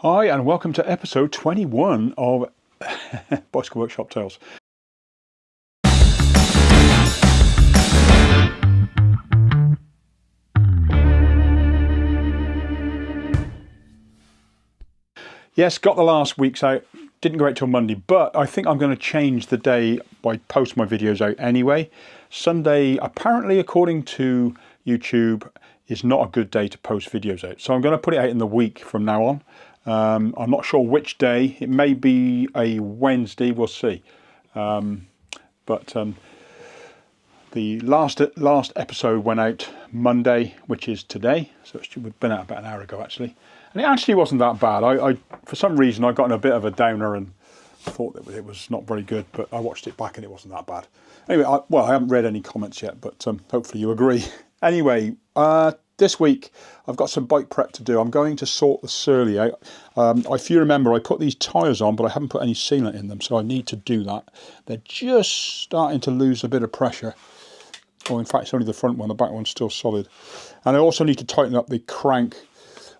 Hi and welcome to episode 21 of Bicycle Workshop Tales. Yes, got the last week's out. Didn't go out till Monday, but I think I'm going to change the day I post my videos out anyway. Sunday, apparently, according to YouTube, is not a good day to post videos out. So I'm going to put it out in the week from now on. I'm not sure which day. It may be a Wednesday. We'll see. But the last episode went out Monday, which is today. So it's been out about an hour ago, actually. And it actually wasn't that bad. I for some reason, I got in a bit of a downer and thought that it was not very good. But I watched it back and it wasn't that bad. Anyway, I haven't read any comments yet, but hopefully you agree. Anyway, this week I've got some bike prep to do. I'm going to sort the surly out. If you remember, I put these tyres on, but I haven't put any sealant in them, so I need to do that. They're just starting to lose a bit of pressure. Oh, in fact, it's only the front one. The back one's still solid. And I also need to tighten up the crank.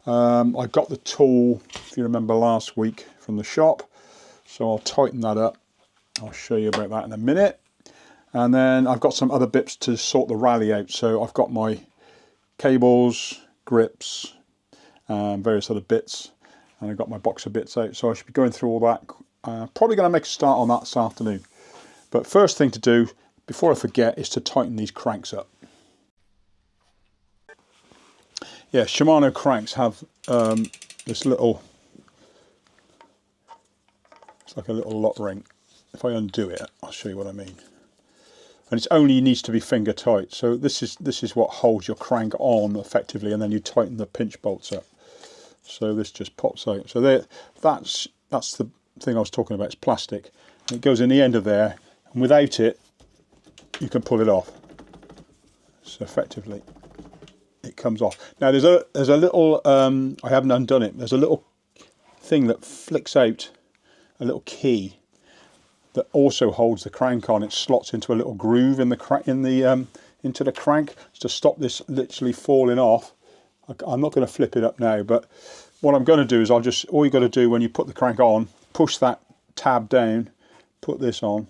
I got the tool, if you remember, last week from the shop, so I'll tighten that up. I'll show you about that in a minute. And then I've got some other bits to sort the Rally out. So I've got my cables, grips, and various other bits, and I've got my box of bits out, so I should be going through all that. Probably going to make a start on that this afternoon. But first thing to do, before I forget, is to tighten these cranks up. Yeah, Shimano cranks have this little, it's like a little lock ring. If I undo it, I'll show you what I mean. And it only needs to be finger tight. So this is what holds your crank on effectively, and then you tighten the pinch bolts up. So this just pops out. So there, that's the thing I was talking about. It's plastic, and it goes in the end of there, and without it, you can pull it off. So effectively, it comes off. Now there's a little I haven't undone it. There's a little thing that flicks out, a little key that also holds the crank on. It slots into a little groove in the into the crank to stop this literally falling off. I'm not going to flip it up now, but what I'm going to do is all you got to do when you put the crank on, push that tab down, put this on.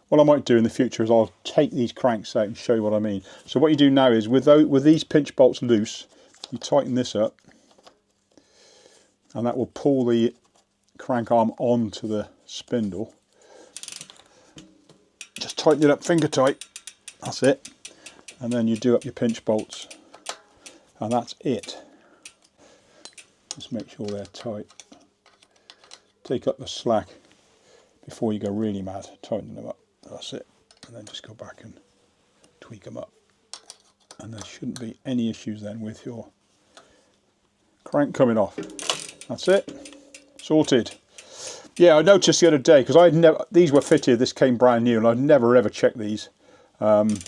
What I might do in the future is I'll take these cranks out and show you what I mean. So what you do now is with these pinch bolts loose, you tighten this up, and that will pull the crank arm onto the spindle. Just tighten it up finger tight, that's it, and then you do up your pinch bolts, and that's it. Just make sure they're tight. Take up the slack before you go really mad, tighten them up, that's it, and then just go back and tweak them up, and there shouldn't be any issues then with your crank coming off. That's it, sorted. Yeah, I noticed the other day, because these were fitted, this came brand new, and I'd never ever checked these. And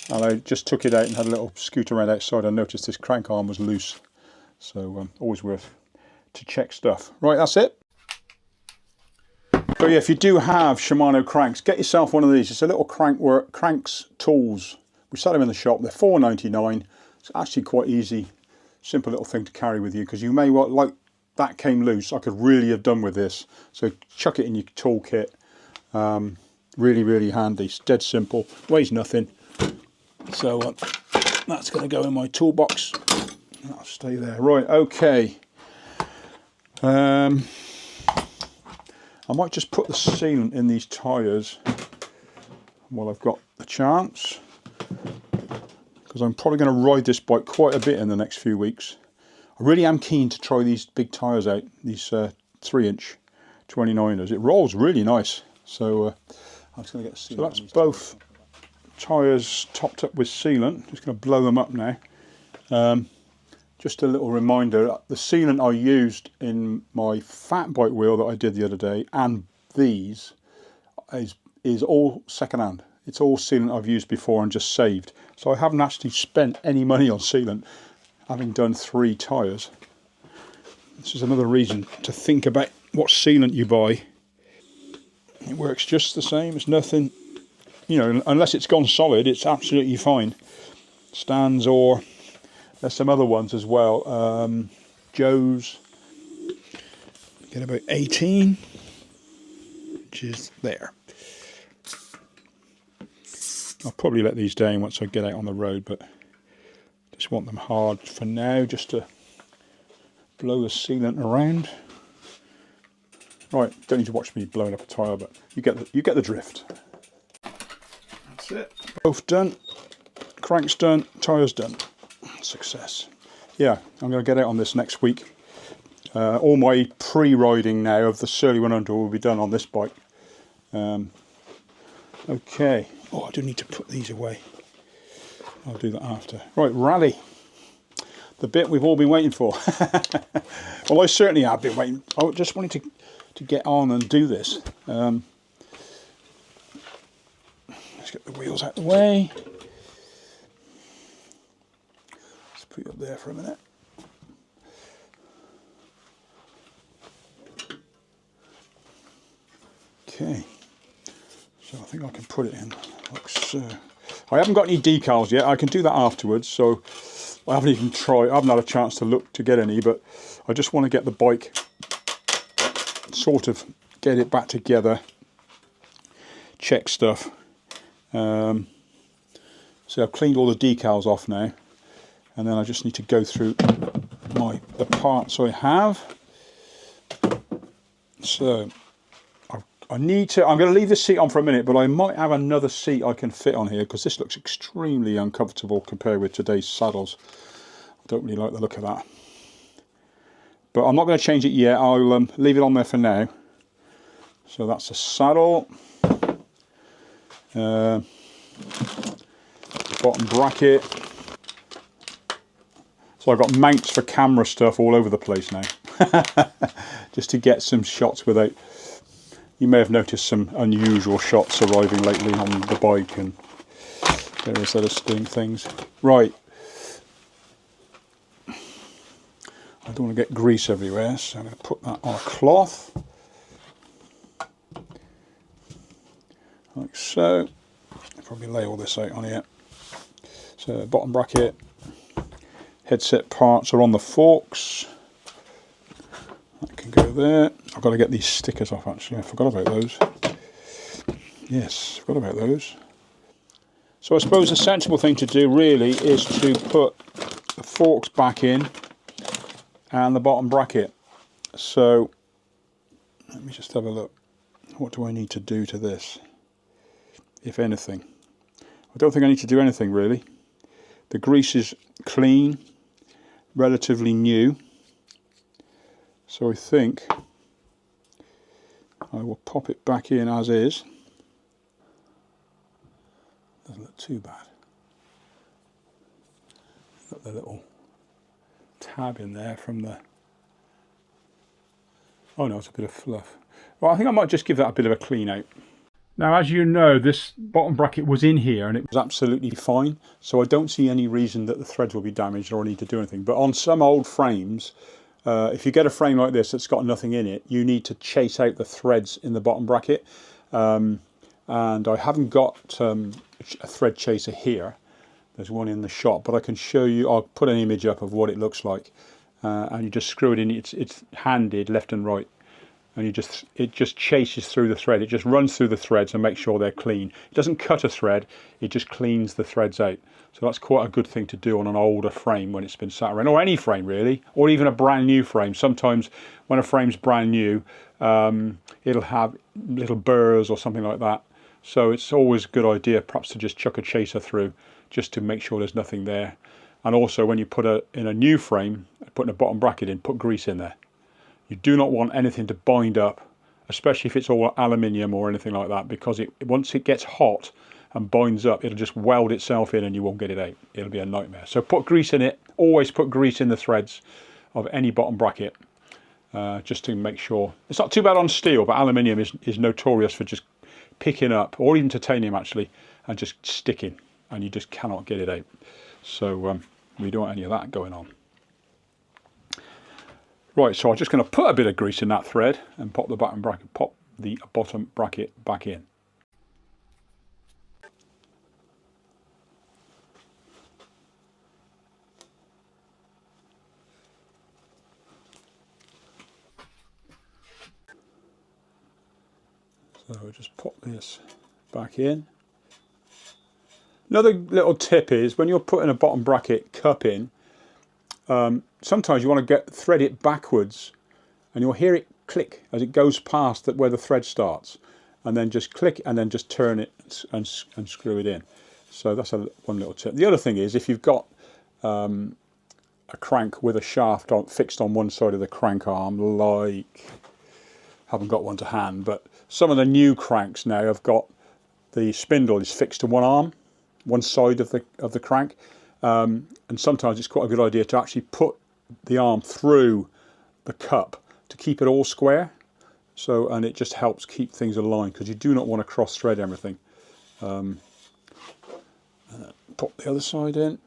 I just took it out and had a little scoot around outside. I noticed this crank arm was loose. So always worth to check stuff. Right, that's it. So yeah, if you do have Shimano cranks, get yourself one of these. It's a little cranks tools. We sell them in the shop. They're $4.99. It's actually quite easy, simple little thing to carry with you, because you may well, like that came loose, I could really have done with this. So chuck it in your toolkit. Really, really handy. It's dead simple. Weighs nothing. So that's going to go in my toolbox. That'll stay there. Right, okay. I might just put the sealant in these tyres while I've got the chance, because I'm probably going to ride this bike quite a bit in the next few weeks. I really am keen to try these big tyres out, these 3-inch 29ers. It rolls really nice. So I'm just going to get sealant. So that's both tyres topped up with sealant. Just going to blow them up now. Just a little reminder, the sealant I used in my fat bike wheel that I did the other day, and these, is all second-hand. It's all sealant I've used before and just saved. So I haven't actually spent any money on sealant, having done 3 tyres. This is another reason to think about what sealant you buy. It works just the same. It's nothing, you know, unless it's gone solid, it's absolutely fine. Stands, or there's some other ones as well. Joe's. Get about 18 inches there. I'll probably let these down once I get out on the road, but just want them hard for now, just to blow the sealant around. Right, don't need to watch me blowing up a tyre, but you get the drift. That's it. Both done. Crank's done. Tyre's done. Success. Yeah, I'm going to get out on this next week. All my pre-riding now of the Surly 100 will be done on this bike. Okay. Oh, I do need to put these away. I'll do that after. Right, Rally. The bit we've all been waiting for. Well, I certainly have been waiting. I just wanted to get on and do this. Let's get the wheels out of the way. Let's put it up there for a minute. Okay, so I think I can put it in like so. I haven't got any decals yet. I can do that afterwards, so I haven't even tried. I haven't had a chance to look to get any, but I just want to get the bike, sort of get it back together, check stuff. So I've cleaned all the decals off now, and then I just need to go through the parts I have. So I'm going to leave this seat on for a minute, but I might have another seat I can fit on here, because this looks extremely uncomfortable compared with today's saddles. I don't really like the look of that. But I'm not going to change it yet. I'll leave it on there for now. So that's the saddle. Bottom bracket. So I've got mounts for camera stuff all over the place now. Just to get some shots without... You may have noticed some unusual shots arriving lately on the bike and various other things. Right. I don't want to get grease everywhere, so I'm going to put that on a cloth. Like so. I'll probably lay all this out on here. So bottom bracket. Headset parts are on the forks. That can go there. I've got to get these stickers off actually, I forgot about those. Yes, forgot about those. So I suppose the sensible thing to do really is to put the forks back in and the bottom bracket. So let me just have a look. What do I need to do to this, if anything? I don't think I need to do anything really. The grease is clean, relatively new. So I think I will pop it back in as is. Doesn't look too bad. Got the little tab in there from the... Oh no, it's a bit of fluff. Well, I think I might just give that a bit of a clean out. Now, as you know, this bottom bracket was in here and it was absolutely fine. So I don't see any reason that the threads will be damaged or I need to do anything. But on some old frames, if you get a frame like this that's got nothing in it, you need to chase out the threads in the bottom bracket. And I haven't got a thread chaser here. There's one in the shop, but I can show you. I'll put an image up of what it looks like. And you just screw it in. It's handed left and right. And it just chases through the thread. It just runs through the threads and makes sure they're clean. It doesn't cut a thread. It just cleans the threads out. So that's quite a good thing to do on an older frame when it's been sat around, or any frame really, or even a brand new frame. Sometimes when a frame's brand new, it'll have little burrs or something like that. So it's always a good idea perhaps to just chuck a chaser through just to make sure there's nothing there. And also when you put in a new frame, putting a bottom bracket in, put grease in there. You do not want anything to bind up, especially if it's all aluminium or anything like that, because once it gets hot and binds up, it'll just weld itself in and you won't get it out. It'll be a nightmare. So put grease in it. Always put grease in the threads of any bottom bracket, just to make sure. It's not too bad on steel, but aluminium is notorious for just picking up, or even titanium actually, and just sticking, and you just cannot get it out. So we don't want any of that going on. Right, so I'm just going to put a bit of grease in that thread and pop the bottom bracket back in. So we'll just pop this back in. Another little tip is when you're putting a bottom bracket cup in, sometimes you want to thread it backwards, and you'll hear it click as it goes past where the thread starts, and then just click and then just turn it and screw it in. So that's one little tip. The other thing is if you've got a crank with a shaft fixed on one side of the crank arm, like, haven't got one to hand, but some of the new cranks now have got the spindle is fixed to one arm, one side of the crank, and sometimes it's quite a good idea to actually put the arm through the cup to keep it all square. So, and it just helps keep things aligned because you do not want to cross thread everything. Pop the other side in.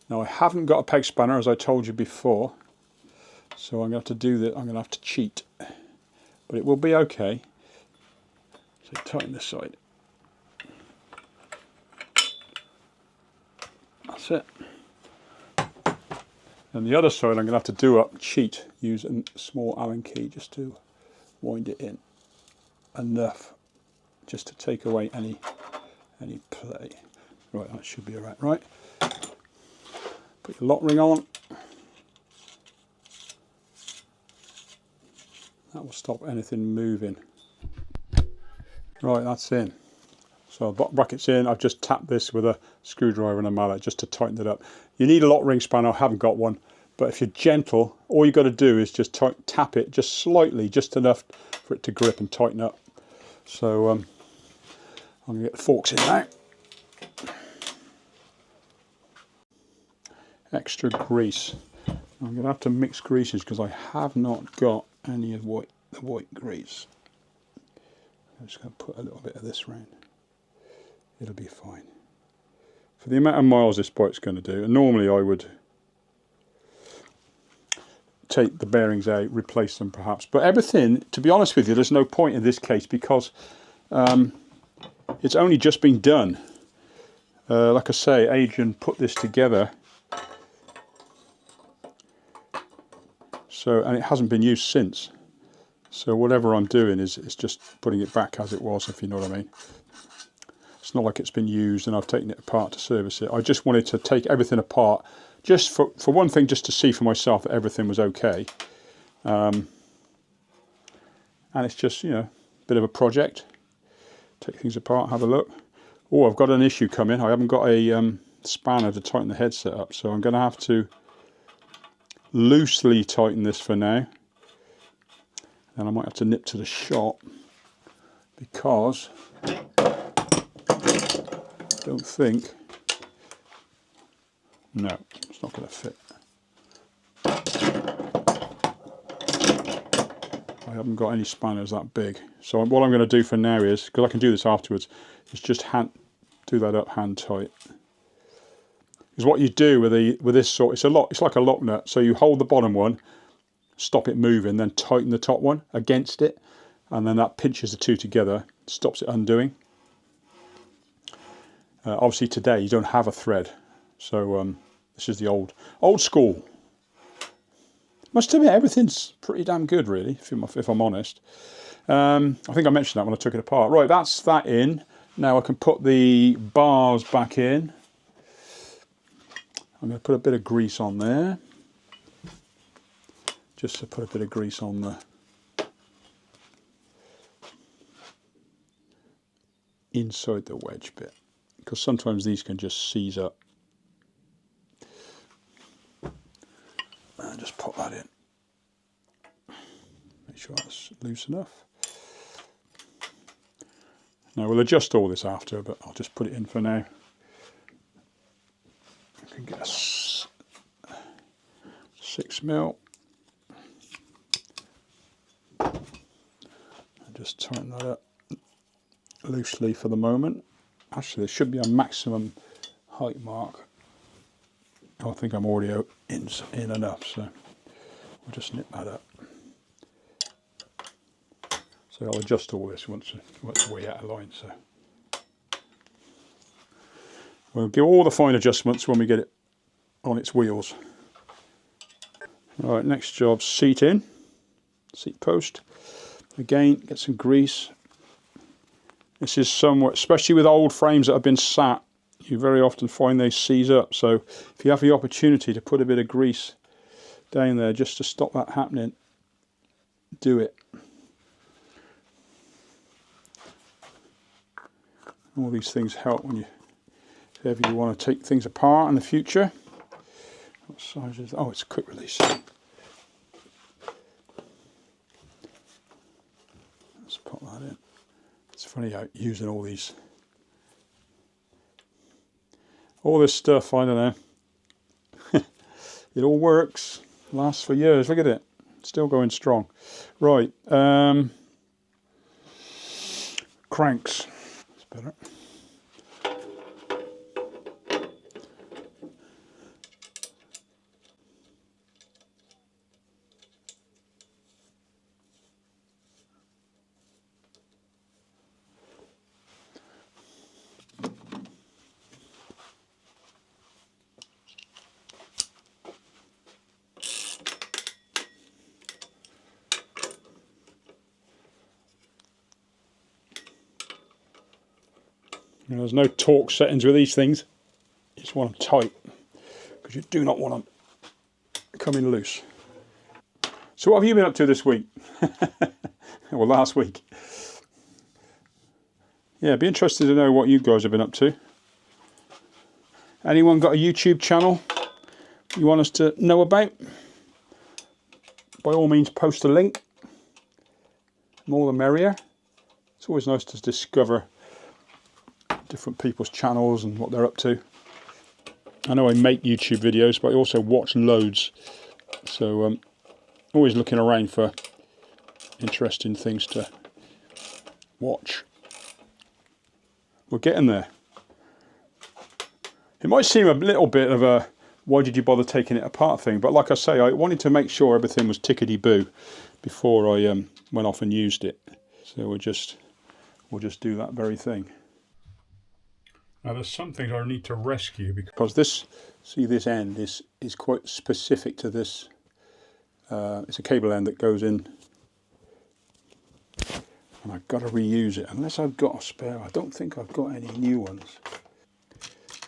Now I haven't got a peg spanner, as I told you before, so I'm going to have to do that. I'm going to have to cheat, but it will be okay. So tighten this side. That's it. And the other side I'm going to have to cheat, use a small Allen key just to wind it in enough just to take away any play. Right, that should be alright. Right, put your lock ring on. That will stop anything moving. Right, that's in. So the bracket's in. I've just tapped this with a screwdriver and a mallet just to tighten it up. You need a lock ring spanner. I haven't got one, but if you're gentle, all you've got to do is just tap it just slightly, just enough for it to grip and tighten up. So I'm going to get the forks in now. Extra grease. I'm going to have to mix greases because I have not got any of the white grease. I'm just going to put a little bit of this round. It'll be fine. For the amount of miles this bike's going to do, and normally I would take the bearings out, replace them perhaps, but everything, to be honest with you, there's no point in this case because it's only just been done. Like I say, Adrian put this together, so, and it hasn't been used since. So whatever I'm doing is just putting it back as it was, if you know what I mean. It's not like it's been used and I've taken it apart to service it. I just wanted to take everything apart, just for one thing, just to see for myself that everything was okay. And it's just, you know, a bit of a project. Take things apart, have a look. Oh, I've got an issue coming. I haven't got a spanner to tighten the headset up, so I'm going to have to loosely tighten this for now. And I might have to nip to the shop because I don't think, no, it's not going to fit. I haven't got any spanners that big. So what I'm going to do for now is, because I can do this afterwards, is just do that up hand tight. Because what you do with this sort, it's like a lock nut. So you hold the bottom one, stop it moving, then tighten the top one against it, and then that pinches the two together, stops it undoing. Obviously today you don't have a thread, so this is the old school. Must admit, everything's pretty damn good really, if I'm honest. I think I mentioned that when I took it apart. Right, that's that in. Now I can put the bars back in. I'm going to put a bit of grease on there. Just to put a bit of grease on the inside the wedge bit, because sometimes these can just seize up. And just pop that in. Make sure that's loose enough. Now we'll adjust all this after, but I'll just put it in for now. I can get a 6mm. Just tighten that up loosely for the moment. Actually, there should be a maximum height mark. I think I'm already in enough, so we'll just nip that up. So I'll adjust all this once it's way out of line. So we'll give all the fine adjustments when we get it on its wheels. All right, next job, seat post. Again, get some grease, This is somewhat, especially with old frames that have been sat, you very often find they seize up. So if you have the opportunity to put a bit of grease down there just to stop that happening, do it. All these things help when if ever you want to take things apart in the future. What size is? Oh, it's a quick release. Let's pop that in. It's funny how using all this stuff, I don't know. It all works, lasts for years. Look at it, still going strong. Right, cranks. That's better. There's no torque settings with these things. You just want them tight because you do not want them coming loose. So what have you been up to this week? Or last week? Yeah, I'd be interested to know what you guys have been up to. Anyone got a YouTube channel you want us to know about? By all means, post a link. More the merrier. It's always nice to discover different people's channels and what they're up to. I know I make YouTube videos, but I also watch loads. So always looking around for interesting things to watch. We're getting there. It might seem a little bit of a why did you bother taking it apart thing, but like I say, I wanted to make sure everything was tickety-boo before I went off and used it. So we'll just do that very thing. Now there's some things I need to rescue because this end is quite specific to this. It's a cable end that goes in, and I've got to reuse it unless I've got a spare. I don't think I've got any new ones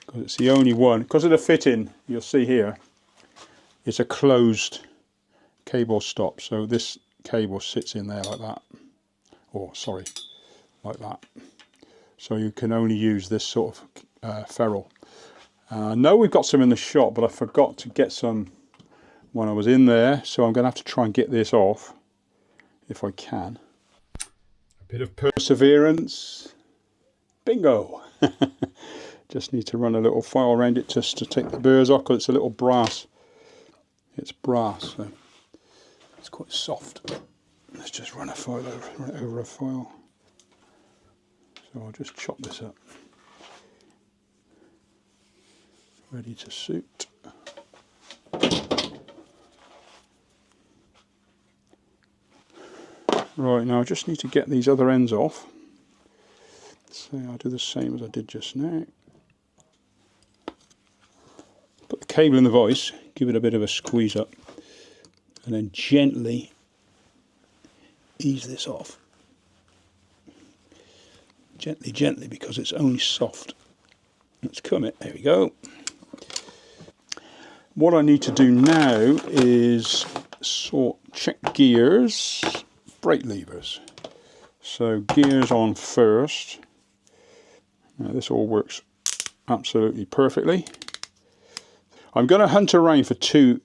because it's the only one. Because of the fitting, you'll see here, it's a closed cable stop. So this cable sits in there like that, or sorry, like that. So you can only use this sort of ferrule. I know we've got some in the shop, but I forgot to get some when I was in there. So I'm going to have to try and get this off if I can. A bit of perseverance. Bingo! Just need to run a little file around it just to take the burrs off because it's a little brass. It's brass, so it's quite soft. Let's just run a file over a file. So I'll just chop this up. Ready to suit. Right, now I just need to get these other ends off. So I'll do the same as I did just now. Put the cable in the vise, give it a bit of a squeeze up, and then gently ease this off. Gently, gently, because it's only soft. Let's comb it. There we go. What I need to do now is check gears, brake levers. So gears on first. Now this all works absolutely perfectly. I'm going to hunt around for 2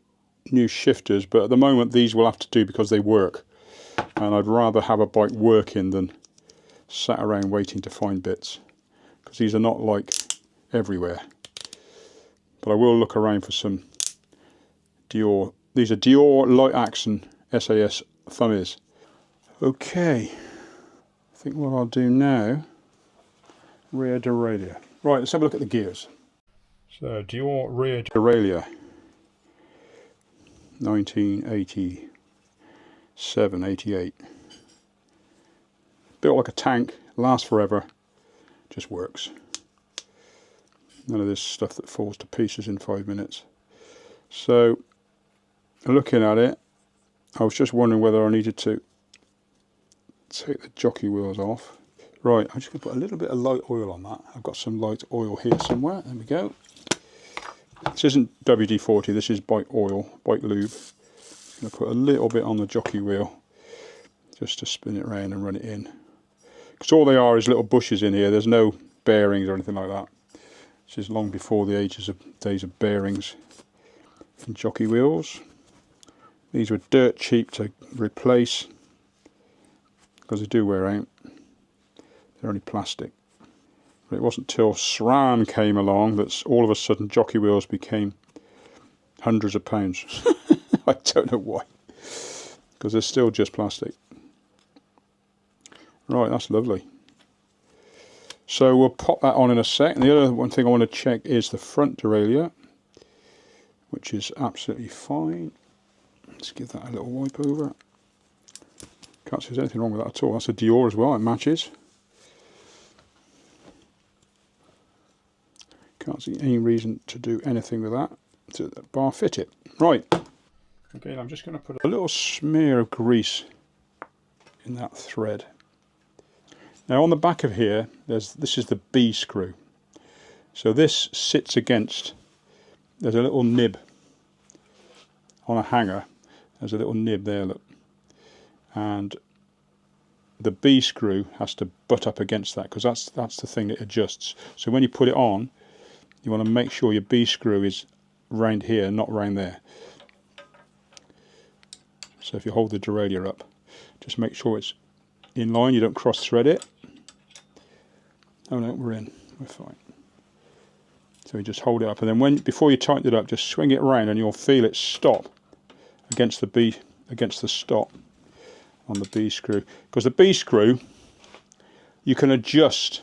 new shifters, but at the moment these will have to do because they work. And I'd rather have a bike working than sat around waiting to find bits, because these are not like everywhere. But I will look around for some Dior. These are Dior light action SAS thummies. Okay, I think what I'll do now, rear derailleur. Right, let's have a look at the gears. So Dior rear derailleur, 1987, 88. Built like a tank, lasts forever, just works. None of this stuff that falls to pieces in 5 minutes. So, looking at it, I was just wondering whether I needed to take the jockey wheels off. Right, I'm just going to put a little bit of light oil on that. I've got some light oil here somewhere. There we go. This isn't WD-40, this is bike oil, bike lube. I'm going to put a little bit on the jockey wheel just to spin it around and run it in. Because all they are is little bushes in here. There's no bearings or anything like that. This is long before the days of bearings and jockey wheels. These were dirt cheap to replace because they do wear out. They're only plastic. But it wasn't till SRAM came along that all of a sudden jockey wheels became hundreds of pounds. I don't know why. Because they're still just plastic. Right, that's lovely. So we'll pop that on in a sec. And the other one thing I want to check is the front derailleur, which is absolutely fine. Let's give that a little wipe over. Can't see there's anything wrong with that at all. That's a Dior as well, it matches. Can't see any reason to do anything with that, to bar fit it. Right, okay, I'm just going to put a little smear of grease in that thread. Now on the back of here, this is the B screw. So this sits against, there's a little nib on a hanger. There's a little nib there, look. And the B screw has to butt up against that because that's the thing that adjusts. So when you put it on, you want to make sure your B screw is round here, not round there. So if you hold the derailleur up, just make sure it's in line, you don't cross thread it. Oh no, we're in, we're fine. So you just hold it up, and then before you tighten it up, just swing it around and you'll feel it stop against the stop on the B screw. Because the B screw, you can adjust.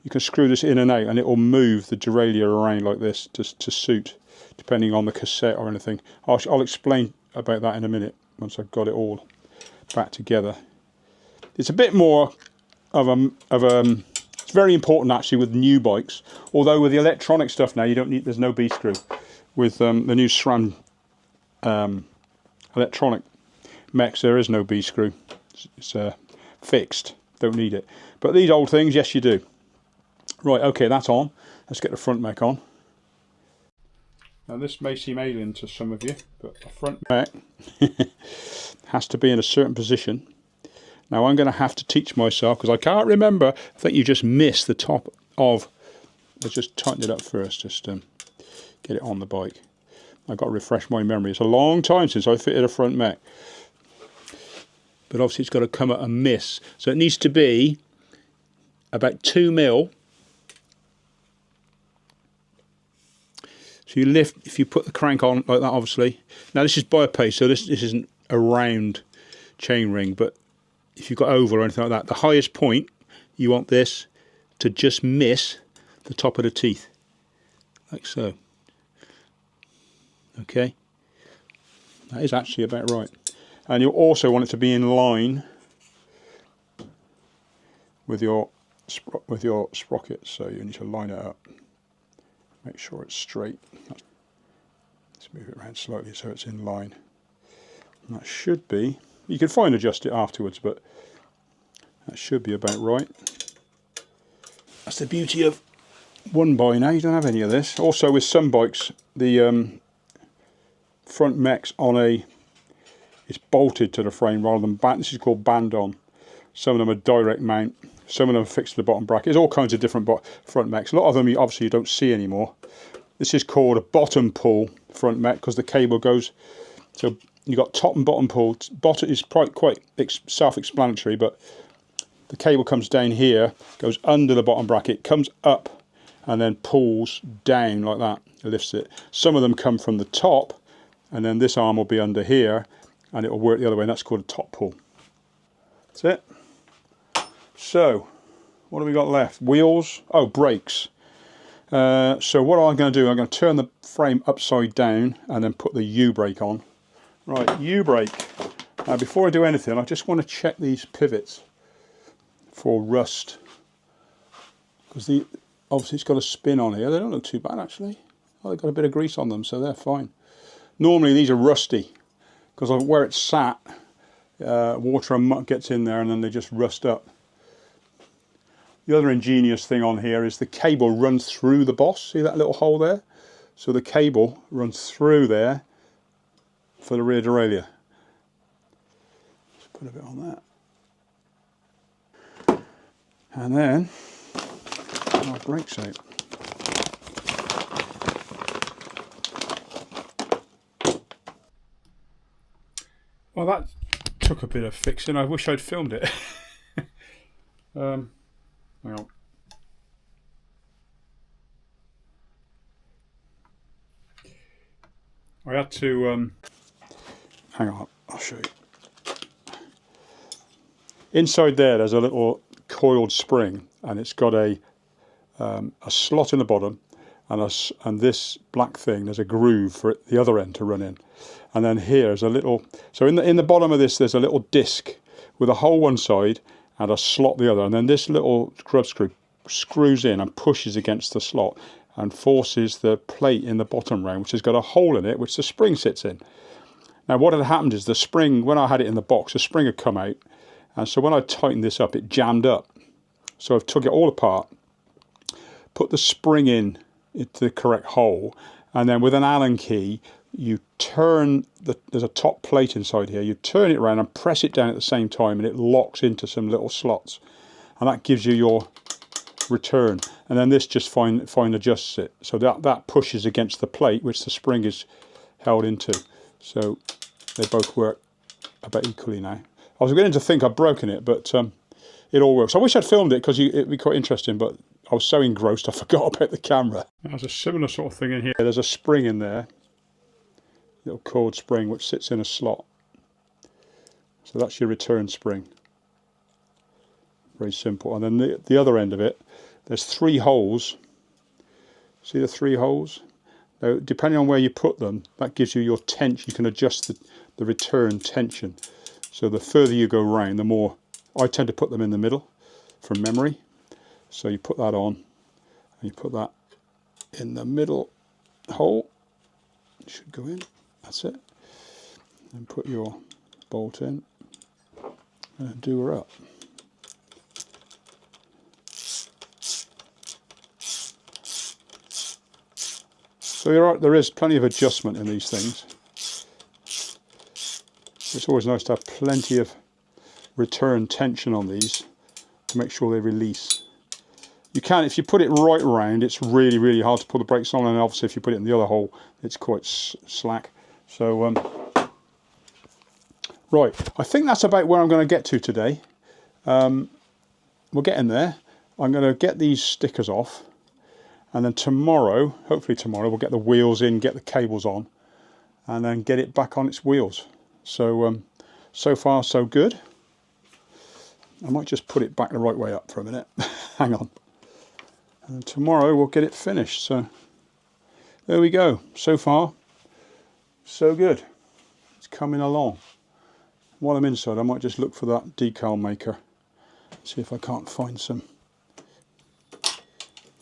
You can screw this in and out and it will move the derailleur around like this to suit, depending on the cassette or anything. I'll explain about that in a minute once I've got it all back together. It's a bit more of it's very important actually with new bikes, although with the electronic stuff now there's no B screw. With the new SRAM electronic mechs there is no B screw. It's fixed, don't need it. But these old things, yes you do. Right, okay, that's on. Let's get the front mech on. Now this may seem alien to some of you, but a front mech has to be in a certain position. Now I'm going to have to teach myself because I can't remember. I think you just miss the top of. Let's just tighten it up first, just get it on the bike. I've got to refresh my memory. It's a long time since I fitted a front mech. But obviously it's got to come at a miss. So it needs to be about 2 mil. So you lift, if you put the crank on like that obviously. Now this is bi-pace, so this isn't a round chain ring, but if you've got oval or anything like that, the highest point, you want this to just miss the top of the teeth. Like so. Okay. That is actually about right. And you also want it to be in line with your sprockets, so you need to line it up. Make sure it's straight. Let's move it around slightly so it's in line. And that should be, you can fine adjust it afterwards, but that should be about right. That's the beauty of one buy now, you don't have any of this. Also with some bikes, the front mech's it's bolted to the frame rather than this is called band-on. Some of them are direct mount. Some of them are fixed to the bottom bracket. There's all kinds of different front mechs. A lot of them obviously you don't see anymore. This is called a bottom pull front mech because the cable goes. So you've got top and bottom pull. Bottom is quite self-explanatory, but the cable comes down here, goes under the bottom bracket, comes up, and then pulls down like that. It lifts it. Some of them come from the top, and then this arm will be under here, and it will work the other way, and that's called a top pull. That's it. So, what have we got left? Wheels. Oh, brakes. So what I'm going to do, I'm going to turn the frame upside down and then put the U-brake on. Right, U-brake. Now before I do anything, I just want to check these pivots for rust. Because obviously it's got a spin on here. They don't look too bad actually. Oh, they've got a bit of grease on them, so they're fine. Normally these are rusty because of where it's sat. Water and muck gets in there and then they just rust up. The other ingenious thing on here is the cable runs through the boss. See that little hole there? So the cable runs through there for the rear derailleur. Let's put a bit on that. And then our brakes out. Well, that took a bit of fixing. I wish I'd filmed it. Hang on. I had to, hang on, I'll show you. Inside there's a little coiled spring, and it's got a slot in the bottom, and this black thing, there's a groove for the other end to run in. And then here's a little, so in the bottom of this, there's a little disc with a hole one side and a slot the other. And then this little grub screw screws in and pushes against the slot and forces the plate in the bottom round, which has got a hole in it, which the spring sits in. Now what had happened is the spring, when I had it in the box, the spring had come out. And so when I tightened this up, it jammed up. So I've took it all apart, put the spring in into the correct hole, and then with an Allen key, you turn, there's a top plate inside here, you turn it around and press it down at the same time, and it locks into some little slots. And that gives you your return. And then this just fine adjusts it. So that pushes against the plate, which the spring is held into. So they both work about equally now. I was beginning to think I'd broken it, but it all works. I wish I'd filmed it because it'd be quite interesting, but I was so engrossed I forgot about the camera. There's a similar sort of thing in here. There's a spring in there, little cord spring which sits in a slot. So that's your return spring. Very simple. And then the other end of it, there's 3 holes. See the 3 holes? Now, depending on where you put them, that gives you your tension. You can adjust the return tension. So the further you go round, the more. I tend to put them in the middle from memory. So you put that on, and you put that in the middle hole. It should go in. That's it. And put your bolt in and do her up. So there is plenty of adjustment in these things. It's always nice to have plenty of return tension on these to make sure they release. You can, if you put it right around, it's really, really hard to pull the brakes on, and obviously if you put it in the other hole, it's quite slack. So, right, I think that's about where I'm going to get to today. We're getting there. I'm going to get these stickers off, and then tomorrow, hopefully tomorrow, we'll get the wheels in, get the cables on, and then get it back on its wheels. So, so far so good. I might just put it back the right way up for a minute. Hang on. And tomorrow we'll get it finished. So there we go. So far, so good. It's coming along. While I'm inside, I might just look for that decal maker. See if I can't find some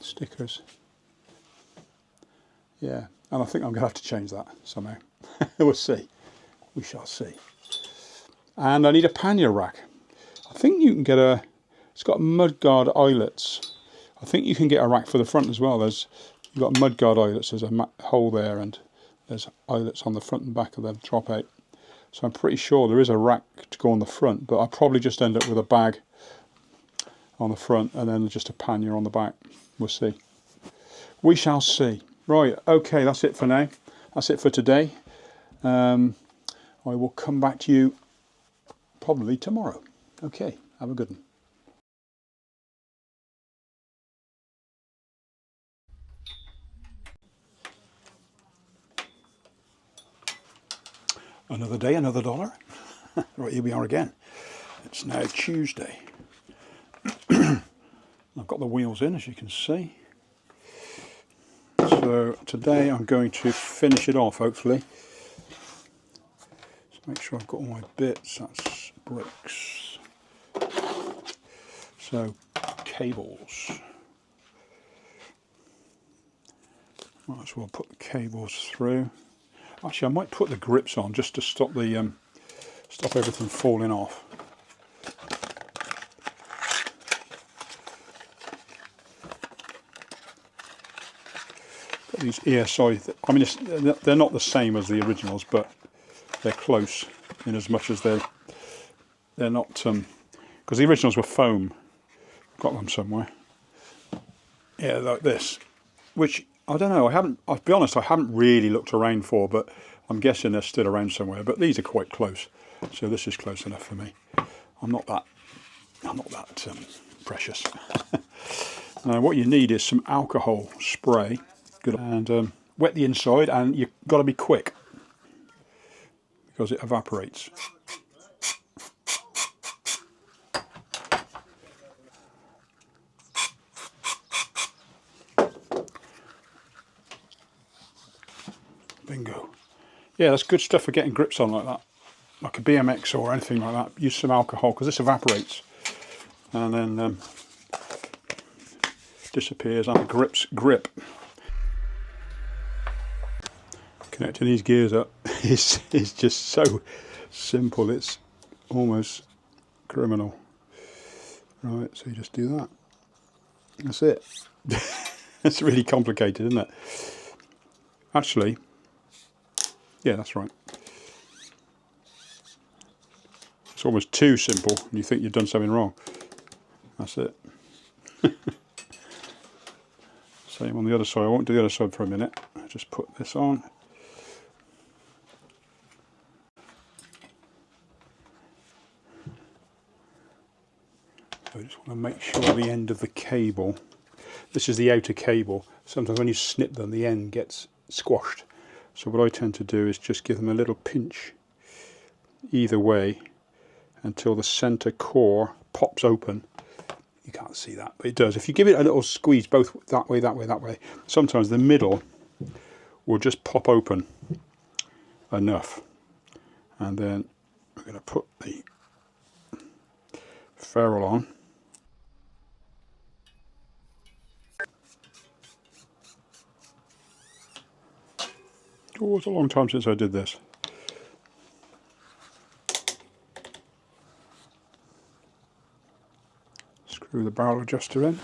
stickers. Yeah, and I think I'm going to have to change that somehow. We'll see. We shall see. And I need a pannier rack. I think you can get it's got mudguard eyelets. I think you can get a rack for the front as well. You've got mudguard eyelets, there's a hole there, and there's eyelets on the front and back of the drop out. So I'm pretty sure there is a rack to go on the front, but I'll probably just end up with a bag on the front and then just a pannier on the back. We'll see. We shall see. Right, okay, that's it for now. That's it for today. I will come back to you probably tomorrow. Okay, have a good one. Another day, another dollar. Right, here we are again. It's now Tuesday. I've got the wheels in, as you can see. So today I'm going to finish it off, hopefully. Just make sure I've got all my bits. That's bricks. So, cables. Might as well put the cables through. Actually, I might put the grips on just to stop the stop everything falling off. these ESI, I mean, they're not the same as the originals, but they're close in as much as they're not, because the originals were foam. Got them somewhere. Yeah, like this, which I don't know. I'll be honest, I haven't really looked around for, but I'm guessing they're still around somewhere. But these are quite close, so this is close enough for me. I'm not that precious. Now, what you need is some alcohol spray, good, and wet the inside, and you've got to be quick because it evaporates. Bingo. Yeah, that's good stuff for getting grips on like that, like a BMX or anything like that. Use some alcohol because this evaporates and then disappears and the grip. Connecting these gears up is just so simple, it's almost criminal. Right, so you just do that. That's it. It's really complicated, isn't it? Actually, yeah, that's right. It's almost too simple and you think you've done something wrong. That's it. Same on the other side. I won't do the other side for a minute. I'll just put this on. I just want to make sure the end of the cable, this is the outer cable, sometimes when you snip them the end gets squashed. So what I tend to do is just give them a little pinch either way until the centre core pops open. You can't see that, but it does. If you give it a little squeeze both that way, that way, that way, sometimes the middle will just pop open enough. And then we're going to put the ferrule on. Oh, it's a long time since I did this. Screw the barrel adjuster in.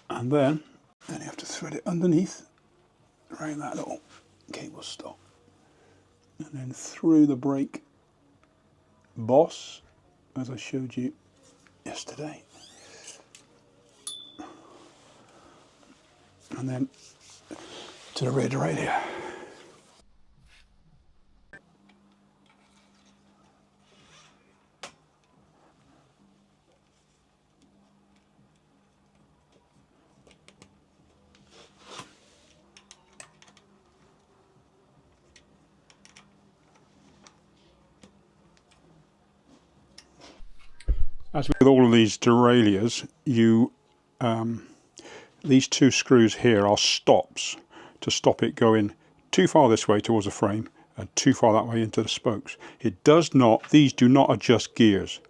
And then you have to thread it underneath, around that little cable stop. And then through the brake boss, as I showed you yesterday. And then to the rear derailleur. As with all of these derailleurs, these two screws here are stops to stop it going too far this way towards the frame and too far that way into the spokes. It does not, these do not adjust gears.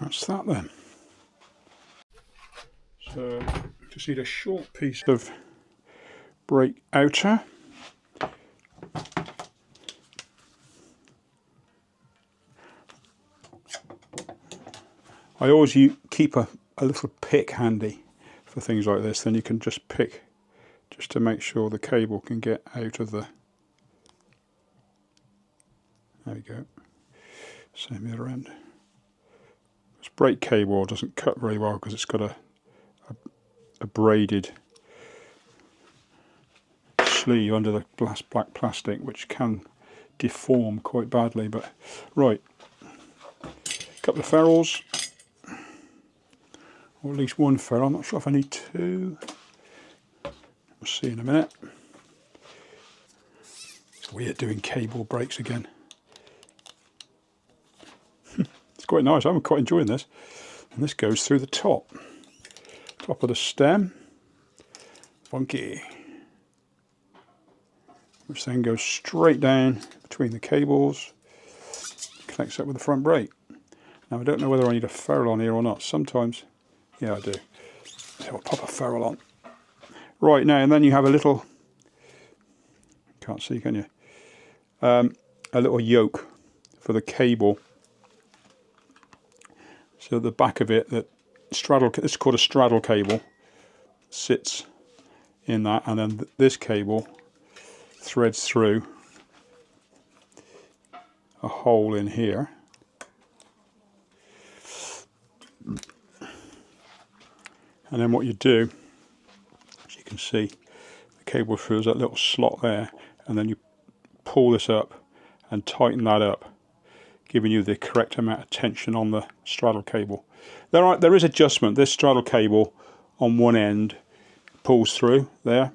That's that then. So just need a short piece of brake outer. I always keep a little pick handy for things like this, then you can just pick just to make sure the cable can get out of the... There we go. Same the other end. This brake cable doesn't cut very well because it's got a braided sleeve under the black plastic, which can deform quite badly. But right, a couple of ferrules, or at least one ferrule. I'm not sure if I need two. We'll see in a minute. It's weird doing cable brakes again. It's quite nice. I'm quite enjoying this. And this goes through the top of the stem. Funky. Which then goes straight down between the cables, connects up with the front brake. Now I don't know whether I need a ferrule on here or not. Sometimes, yeah I do. So I'll pop a ferrule on. Right, now and then you have a little, can't see can you, a little yoke for the cable. So the back of it, that straddle, this is called a straddle cable, sits in that, and then this cable threads through a hole in here. And then what you do, as you can see, the cable through that little slot there, and then you pull this up and tighten that up, giving you the correct amount of tension on the straddle cable. There is adjustment. This straddle cable on one end pulls through there,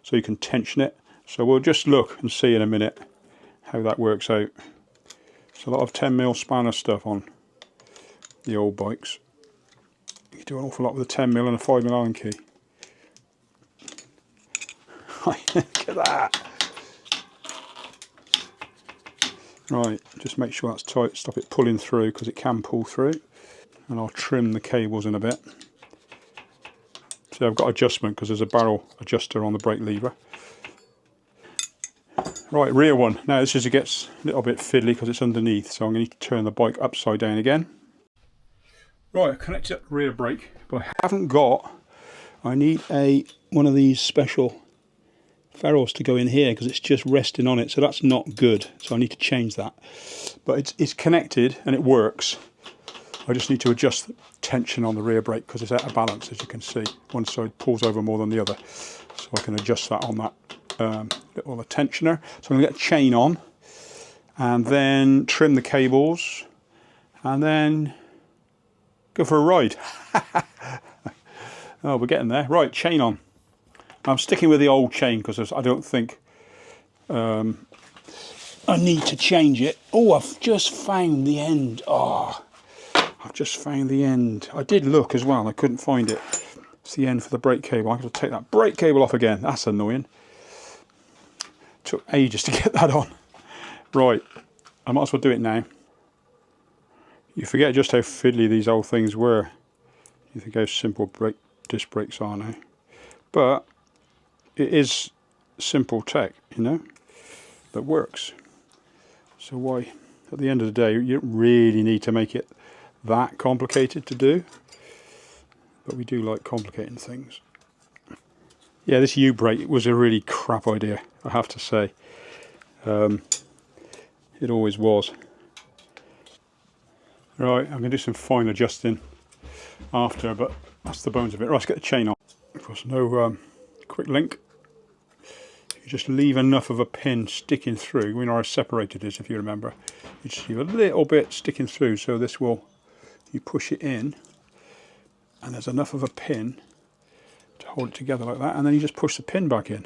so you can tension it. So we'll just look and see in a minute how that works out. It's a lot of 10mm spanner stuff on the old bikes. You do an awful lot with a 10mm and a 5mm Allen key. Look at that. Right, just make sure that's tight, stop it pulling through because it can pull through. And I'll trim the cables in a bit. So I've got adjustment because there's a barrel adjuster on the brake lever. Right, rear one. Now this is, it gets a little bit fiddly because it's underneath, so I'm going to need to turn the bike upside down again. Right, I connected up the rear brake, but I haven't got, I need one of these special ferrules to go in here because it's just resting on it, so that's not good, so I need to change that. But it's connected and it works. I just need to adjust the tension on the rear brake because it's out of balance, as you can see. One side pulls over more than the other, so I can adjust that on that little tensioner. So I'm going to get a chain on and then trim the cables and then go for a ride. Oh, we're getting there. Right, chain on. I'm sticking with the old chain because I don't think I need to change it. Oh, I've just found the end. Oh, I've just found the end. I did look as well, I couldn't find it. It's the end for the brake cable. I've got to take that brake cable off again. That's annoying. Took ages to get that on. Right, I might as well do it now. You forget just how fiddly these old things were. You think how simple disc brakes are now. But it is simple tech, you know, that works. So why, at the end of the day, you don't really need to make it that complicated to do. But we do like complicating things. Yeah, this U-brake was a really crap idea, I have to say. It always was. Right, I'm going to do some fine adjusting after, but that's the bones of it. Right, let's get the chain on. Of course, no quick link. You just leave enough of a pin sticking through. We know I separated this, if you remember. You just leave a little bit sticking through, so this will, you push it in, and there's enough of a pin to hold it together like that, and then you just push the pin back in.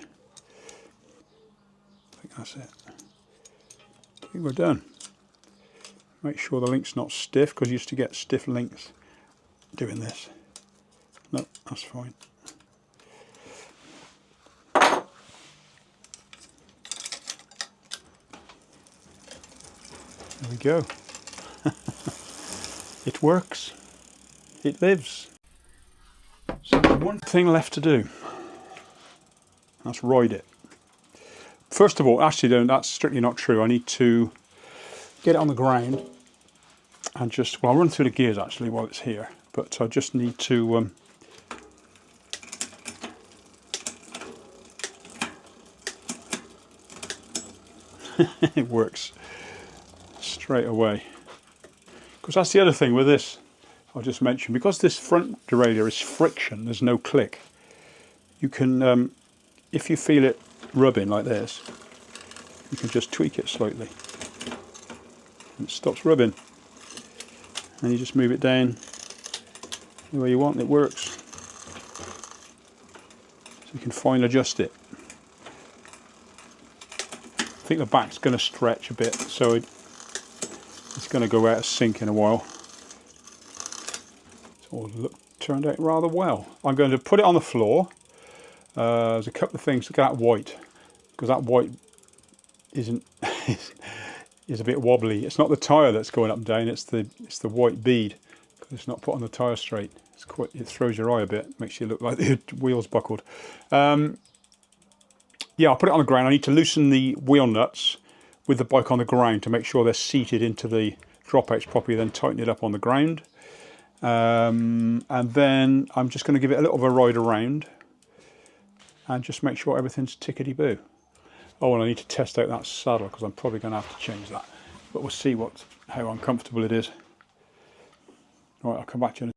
I think that's it. I think we're done. Make sure the link's not stiff, because you used to get stiff links doing this. No, that's fine. There we go. It works. It lives. So there's one thing left to do. That's ride it. First of all, actually, that's strictly not true. I need to get it on the ground and just, well, I'll run through the gears actually while it's here, but I just need to it works straight away. Because that's the other thing with this, I'll just mention, because this front derailleur is friction, there's no click. You can, if you feel it rubbing like this, you can just tweak it slightly. And it stops rubbing. And you just move it down the way you want, it works. So you can fine adjust it. I think the back's going to stretch a bit, so it's going to go out of sync in a while. So it turned out rather well. I'm going to put it on the floor. There's a couple of things. Look at that white, because that white isn't is a bit wobbly. It's not the tyre that's going up and down, it's the white bead, because it's not put on the tyre straight. It throws your eye a bit, makes you look like the wheel's buckled. Yeah, I'll put it on the ground. I need to loosen the wheel nuts with the bike on the ground to make sure they're seated into the dropouts properly, then tighten it up on the ground. And then I'm just going to give it a little of a ride around and just make sure everything's tickety-boo. Oh, and I need to test out that saddle because I'm probably going to have to change that. But we'll see how uncomfortable it is. All right, I'll come back to you.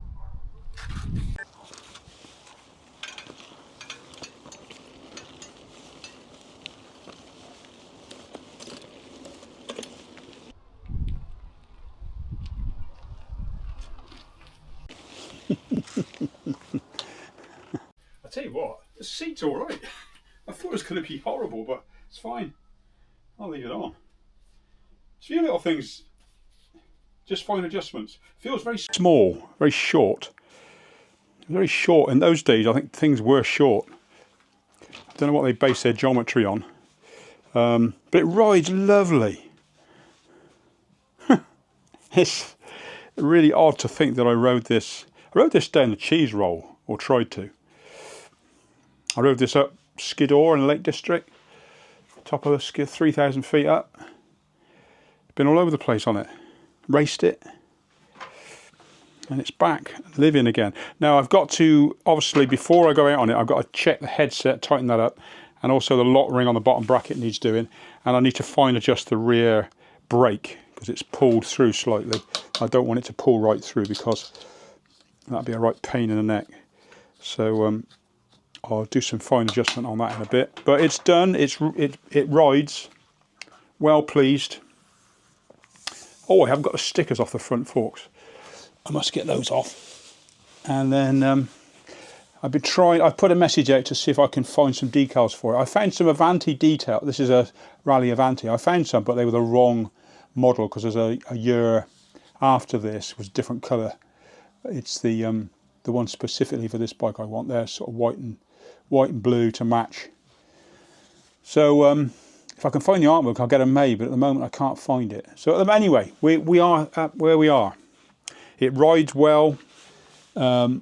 I tell you what, the seat's all right. I thought it was going to be horrible, but it's fine. I'll leave it on. A few little things, just fine adjustments. Feels very small, very short. Very short. In those days, I think things were short. I don't know what they base their geometry on. But it rides lovely. It's really odd to think that I rode this down the cheese roll, or tried to. I rode this up Skiddaw in the Lake District, top of the skid, 3,000 feet up. Been all over the place on it. Raced it. And it's back, living again. Now I've got to, obviously before I go out on it, I've got to check the headset, tighten that up, and also the lock ring on the bottom bracket needs doing, and I need to fine adjust the rear brake because it's pulled through slightly. I don't want it to pull right through because that'd be a right pain in the neck. So I'll do some fine adjustment on that in a bit. But it's done, it rides, well pleased. Oh, I haven't got the stickers off the front forks. I must get those off. And then I've put a message out to see if I can find some decals for it. I found some Avanti detail. This is a Raleigh Avanti. I found some, but they were the wrong model because there's a year after this was a different colour. It's the one specifically for this bike I want. They're sort of white and blue to match. So if I can find the artwork, I'll get them made, but at the moment I can't find it. So anyway, we are at where we are. It rides well. I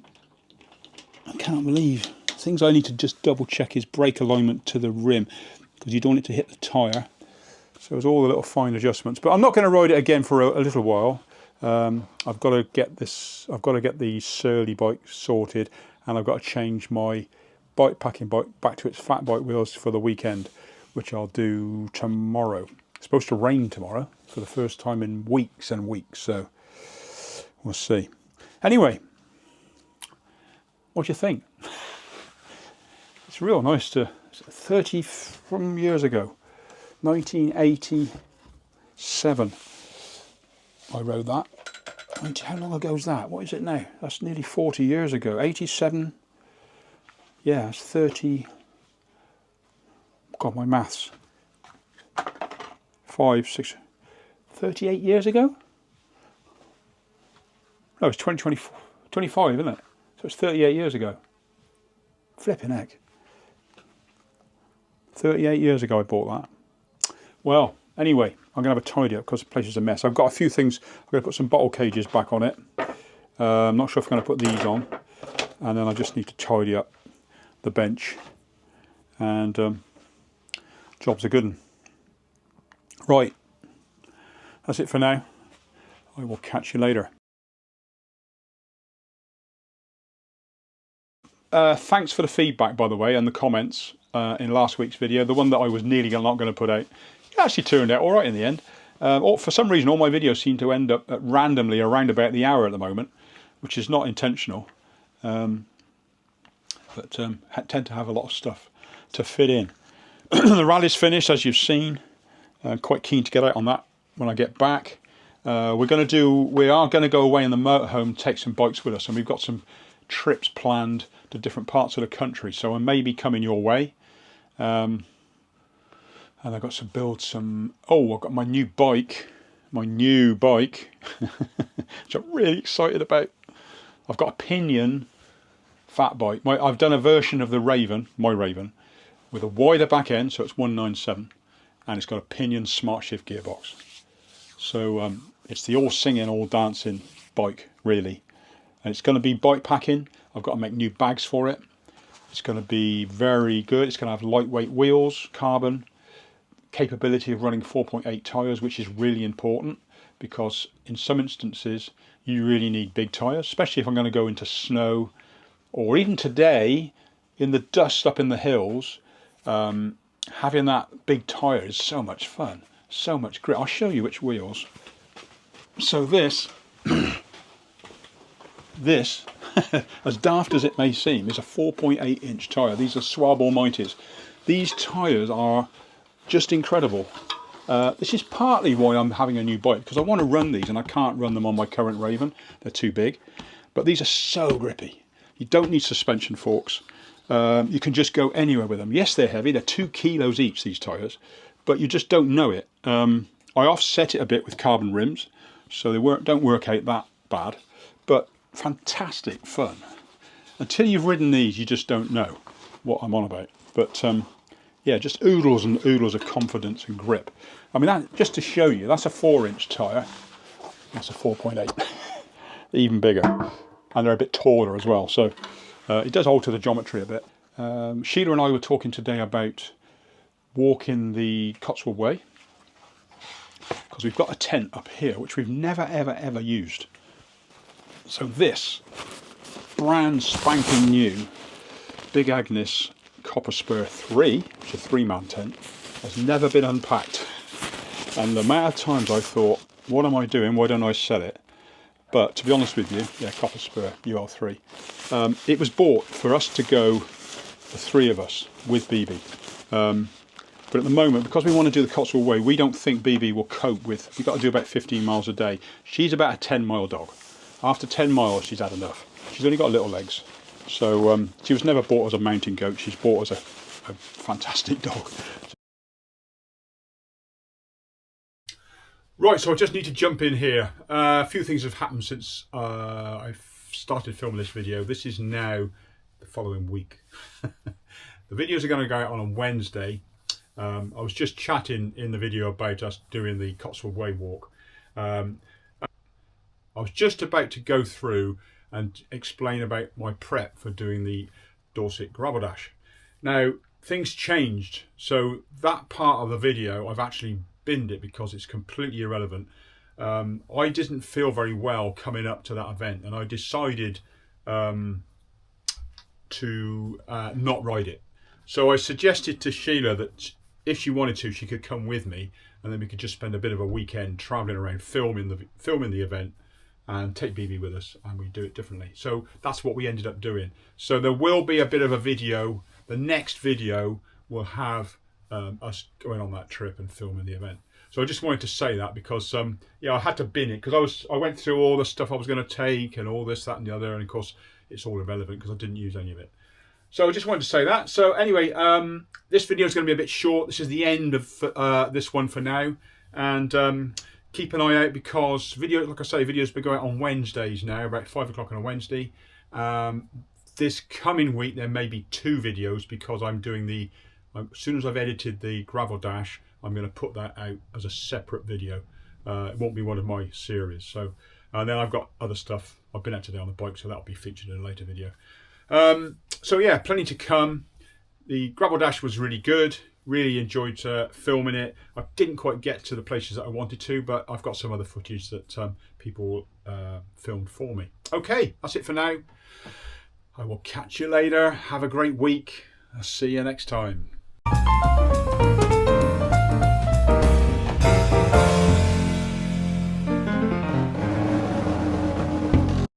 can't believe things I need to just double check is brake alignment to the rim because you don't want it to hit the tyre. So it's all the little fine adjustments. But I'm not going to ride it again for a little while. I've got to get the Surly bike sorted, and I've got to change my bike packing bike back to its fat bike wheels for the weekend, which I'll do tomorrow. It's supposed to rain tomorrow for the first time in weeks and weeks, so we'll see. Anyway, what do you think? It's real nice to 30 from years ago, 1987. I rode that. How long ago is that? What is it now? That's nearly 40 years ago. 87. Yeah, it's 30. God, my maths. 5, 6, 38 years ago? No, it's 25, isn't it? So it's 38 years ago. Flipping heck. 38 years ago I bought that. Well, anyway, I'm going to have a tidy up because the place is a mess. I've got a few things. I'm going to put some bottle cages back on it. I'm not sure if I'm going to put these on. And then I just need to tidy up the bench. And job's a good one. Right. That's it for now. I will catch you later. Thanks for the feedback, by the way, and the comments in last week's video. The one that I was nearly not going to put out. It actually turned out all right in the end. For some reason, all my videos seem to end up randomly around about the hour at the moment, which is not intentional. But tend to have a lot of stuff to fit in. The rally's finished, as you've seen. Quite keen to get out on that when I get back. We are going to go away in the motorhome, take some bikes with us, and we've got some trips planned to different parts of the country, so I may be coming your way. And I've got to build some. Oh, I've got my new bike, which I'm really excited about. I've got a pinion fat bike. I've done a version of the Raven, my Raven, with a wider back end, so it's 197, and it's got a pinion smart shift gearbox. So it's the all singing, all dancing bike, really. And it's going to be bike packing. I've got to make new bags for it. It's going to be very good. It's going to have lightweight wheels, carbon, capability of running 4.8 tyres, which is really important because in some instances you really need big tyres, especially if I'm going to go into snow, or even today in the dust up in the hills. Having that big tyre is so much fun, so much grip. I'll show you which wheels. So this, as daft as it may seem, is a 4.8 inch tyre. These are Swab Almighties. These tyres are just incredible. This is partly why I'm having a new bike, because I want to run these and I can't run them on my current Raven. They're too big. But these are so grippy. You don't need suspension forks. You can just go anywhere with them. Yes, they're heavy. They're 2 kilos each, these tyres, but you just don't know it. I offset it a bit with carbon rims, so they don't work out that bad, but fantastic fun. Until you've ridden these, you just don't know what I'm on about. But yeah, just oodles and oodles of confidence and grip. I mean, that, just to show you, that's a 4-inch tyre. That's a 4.8, even bigger, and they're a bit taller as well. So it does alter the geometry a bit. Sheila and I were talking today about walking the Cotswold Way, because we've got a tent up here which we've never ever used. So this brand spanking new Big Agnes Copper Spur 3, which is a 3-man tent, has never been unpacked. And the amount of times I thought, what am I doing? Why don't I sell it? But to be honest with you, yeah, Copper Spur UL3. It was bought for us to go, the 3 of us, with BB. But at the moment, because we want to do the Cotswold Way, we don't think BB will cope with, we've got to do about 15 miles a day. She's about a 10-mile dog. After 10 miles, she's had enough. She's only got little legs. So she was never bought as a mountain goat. She's bought as a fantastic dog. Right, so I just need to jump in here. A few things have happened since I've started filming this video. This is now the following week. The videos are going to go out on a Wednesday. I was just chatting in the video about us doing the Cotswold Way walk. I was just about to go through and explain about my prep for doing the Dorset Gravel Dash. Now, things changed, so that part of the video I've actually binned it because it's completely irrelevant. I didn't feel very well coming up to that event, and I decided to not ride it. So I suggested to Sheila that if she wanted to, she could come with me, and then we could just spend a bit of a weekend travelling around filming the event and take BB with us, and we do it differently. So that's what we ended up doing. So there will be a bit of a video. The next video will have us going on that trip and filming the event. So I just wanted to say that because yeah, I had to bin it because I went through all the stuff I was going to take and all this, that and the other, and of course it's all irrelevant because I didn't use any of it. So I just wanted to say that. So anyway, this video is going to be a bit short. This is the end of this one for now, and keep an eye out because like I say, videos will go out on Wednesdays now, about 5 o'clock on a Wednesday. This coming week there may be 2 videos because I'm doing as soon as I've edited the Gravel Dash, I'm going to put that out as a separate video. It won't be one of my series. So, and then I've got other stuff. I've been out today on the bike, so that'll be featured in a later video. So yeah, plenty to come. The Gravel Dash was really good. Really enjoyed filming it. I didn't quite get to the places that I wanted to, but I've got some other footage that people filmed for me. Okay, that's it for now. I will catch you later. Have a great week. I'll see you next time.